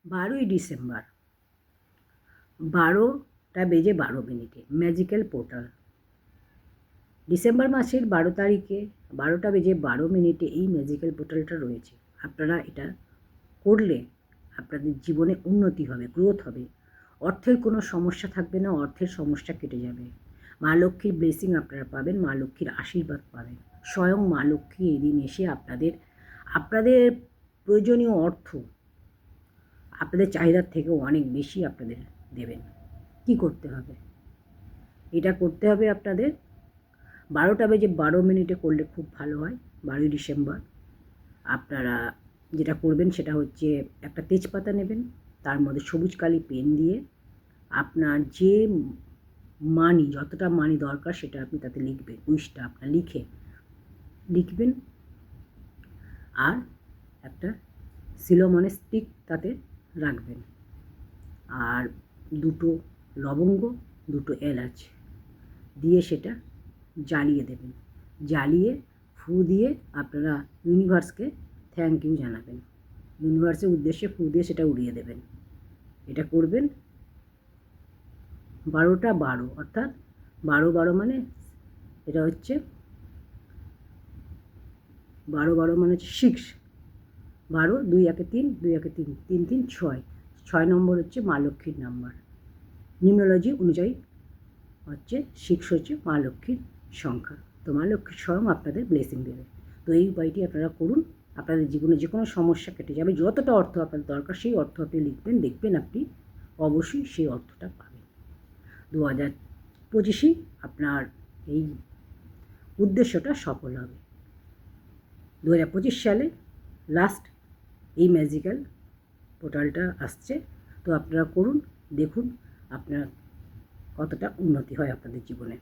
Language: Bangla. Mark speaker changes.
Speaker 1: 12 ডিসেম্বর 12:12 ম্যাজিক্যাল পোর্টাল। ডিসেম্বর মাসের 12 তারিখে 12:12 এই ম্যাজিক্যাল পোর্টালটা রয়েছে। আপনারা এটা করলে আপনাদের জীবনে উন্নতি হবে, গ্রোথ হবে, অর্থের কোনো সমস্যা থাকবে না, অর্থের সমস্যা কেটে যাবে, মা লক্ষ্মীর ব্লেসিং আপনারা পাবেন, মা লক্ষ্মীর আশীর্বাদ পাবেন। স্বয়ং মা লক্ষ্মী এদিন এসে আপনাদের প্রয়োজনীয় অর্থ আপনাদের চাহিদার থেকেও অনেক বেশি আপনাদের দেবেন। কি করতে হবে? এটা করতে হবে আপনাদের 12:12 করলে খুব ভালো হয়। 12 ডিসেম্বর আপনারা যেটা করবেন সেটা হচ্ছে একটা তেজপাতা নেবেন, তার মধ্যে সবুজ কালি পেন দিয়ে আপনার যে মানি, যতটা মানি দরকার সেটা আপনি তাতে লিখবেন, উইশটা আপনার লিখবেন। আর একটা সিলোমনের স্টিক তাতে রাখবেন, আর 2টো লবঙ্গ, 2টো এলাচ দিয়ে সেটা জ্বালিয়ে দেবেন। জ্বালিয়ে ফু দিয়ে আপনারা ইউনিভার্সকে থ্যাংক ইউ জানাবেন, ইউনিভার্সের উদ্দেশ্যে ফু দিয়ে সেটা উড়িয়ে দেবেন। এটা করবেন 12:12, অর্থাৎ 12:12 মানে এটা হচ্ছে 12:12 মানে হচ্ছে 6, 12, 2 1 3, 2 1 3, 3 3 6, 6 নম্বর হচ্ছে মা লক্ষ্মীর নাম্বার। নিউমেরোলজি অনুযায়ী হচ্ছে 6 হচ্ছে মা লক্ষ্মীর সংখ্যা। তো মা লক্ষ্মীর স্বয়ং আপনাদের ব্লেসিং দেবে। তো এই উপায়টি আপনারা করুন, আপনাদের জীবনে যে কোনো সমস্যা কেটে যাবে। যতটা অর্থ আপনার দরকার সেই অর্থ আপনি লিখবেন, দেখবেন আপনি অবশ্যই সেই অর্থটা পাবেন। 2025 আপনার এই উদ্দেশ্যটা সফল হবে। 2025 সালে লাস্ট এই ম্যাজিক্যাল পোর্টালটা আসছে। তো আপনারা করুন, দেখুন আপনার কতটা উন্নতি হয় আপনাদের জীবনে।